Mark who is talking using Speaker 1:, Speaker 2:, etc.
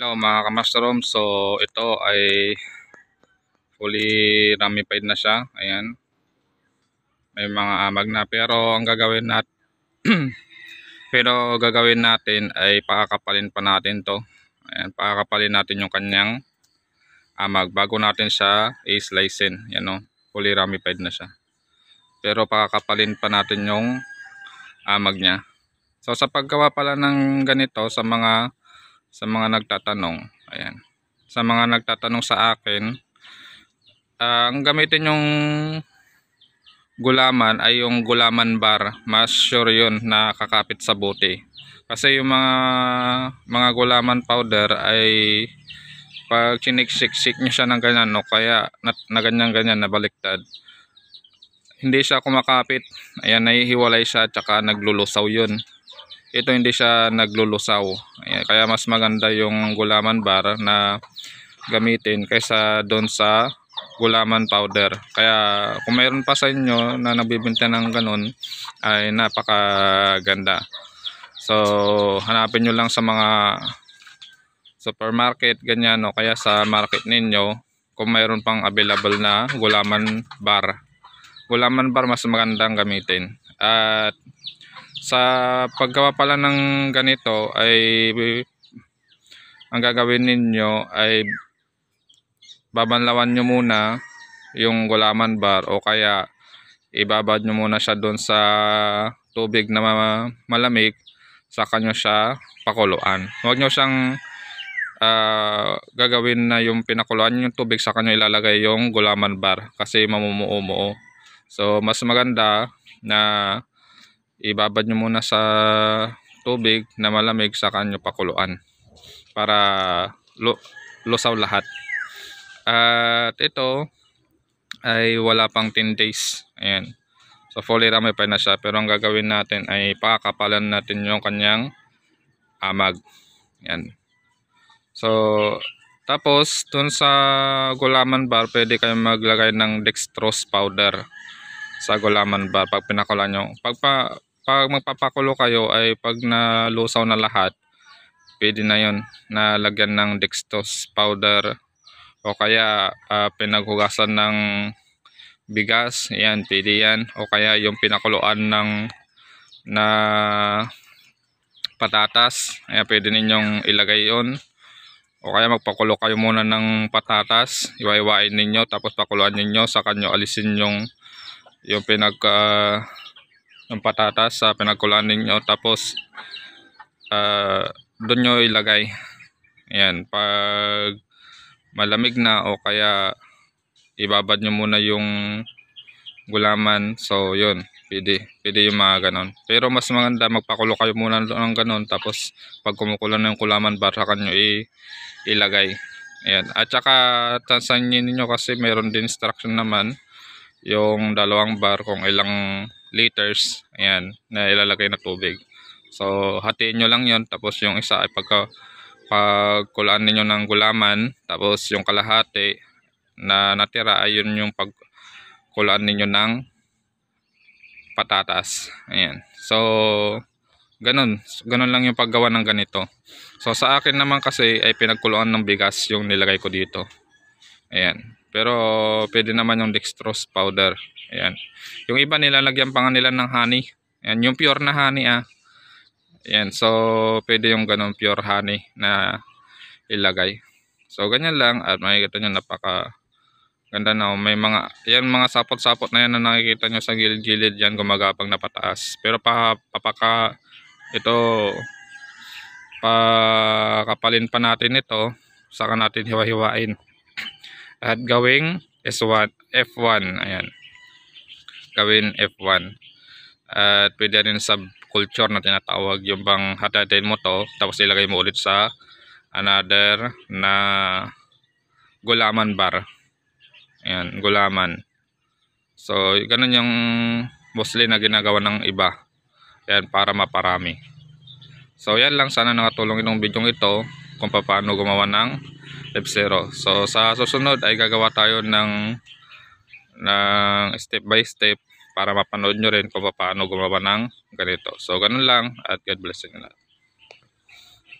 Speaker 1: Hello mga ka-mushroom, so ito ay fully ramified na siya. Ayan, may mga amag na, pero ang gagawin natin ay pakakapalin pa natin to. Ayan, pakakapalin natin yung kanyang amag bago natin siya i-slicein. Yan o, fully ramified na siya, pero pakakapalin pa natin yung amag niya. So sa paggawa pala ng ganito, sa mga nagtatanong, ayan, sa mga nagtatanong sa akin, ang gamitin yung gulaman ay yung gulaman bar. Mas sure yun na kakapit sa bote, kasi yung mga gulaman powder ay pag siniksik-sik nyo siya ng ganyan, no, kaya na ganyan na baliktad, hindi siya kumakapit. Ayan, nahihiwalay siya at saka naglulusaw yun. Ito hindi siya naglulusaw. Ayan, kaya mas maganda yung gulaman bar na gamitin kaysa doon sa gulaman powder. Kaya kung mayroon pa sa inyo na nagbibenta ng ganun, ay napakaganda. So hanapin nyo lang sa mga supermarket ganyan, o kaya sa market ninyo kung mayroon pang available na gulaman bar. Gulaman bar mas magandang gamitin. At sa paggawa pala ng ganito ay ang gagawin ninyo ay babanlawan nyo muna yung gulaman bar, o kaya ibabad nyo muna siya doon sa tubig na malamig, saka nyo siya pakuluan. Huwag nyo siyang gagawin na yung pinakuluan yung tubig saka nyo ilalagay yung gulaman bar, kasi mamumuo-muo. So mas maganda na ibabad nyo muna sa tubig na malamig saka nyo pakuluan para lusaw lahat. At ito ay wala pang 10 days. Ayan, so fully ramified na siya, pero ang gagawin natin ay pakakapalan natin yung kanyang amag. Ayan. So tapos dun sa gulaman bar, pwede kayong maglagay ng dextrose powder sa gulaman bar pag pinakulan nyo. Pag magpapakulo kayo ay pag nalusaw na lahat, pwede na yun na lagyan ng dextrose powder, o kaya pinaghugasan ng bigas. Yan, pwede yan. O kaya yung pinakuluan na patatas, ayan, pwede ninyong ilagay yon. O kaya magpakulo kayo muna ng patatas, iwa-iwain ninyo, tapos pakuluan ninyo, saka nyo alisin yung yung patatas sa pinagkulaan ninyo, tapos doon nyo ilagay. Ayan, pag malamig na, o kaya ibabad nyo muna yung gulaman. So yun, pwede yung mga ganon. Pero mas maganda magpakulo kayo muna ng ganon, tapos pag kumukulo na yung gulaman bar, saka nyo ilagay. Ayan, at saka tansanin niyo, kasi mayroon din instruction naman yung dalawang bar kung ilang liters, ayan, na ilalagay na tubig. So hatiin nyo lang yon, tapos yung isa ay pagkulaan ninyo ng gulaman, tapos yung kalahati na natira ay yun yung pagkulaan ninyo ng patatas. Ayan, so ganun lang yung paggawa ng ganito. So sa akin naman kasi ay pinagkuluan ng bigas yung nilagay ko dito. Ayan, pero pwede naman yung dextrose powder. Ayan, yung iba nilalagyan pa nga nila ng honey. Ayan, yung pure na honey Ayan, so pwede yung ganun pure honey na ilagay. So ganyan lang, at makikita nyo napaka ganda na. May mga sapot-sapot na yan na nakikita nyo sa gilid-gilid yan, gumagapang na pataas. Pero ito pakapalin pa natin ito, saka natin hiwa-hiwain at gawing F1. Ayan, gawin F1. At pwede rin subculture na tinatawag, yung bang hatatin mo to, tapos ilagay mo ulit sa another na gulaman bar. Ayan, gulaman. So ganun yung mostly na ginagawa ng iba. Ayan, para maparami. So yan lang, sana nakatulong itong video ito kung paano gumawa ng F0. So sa susunod ay gagawa tayo ng step by step para mapanood nyo rin kung paano gumawa ng ganito. So ganun lang, at God bless you lahat.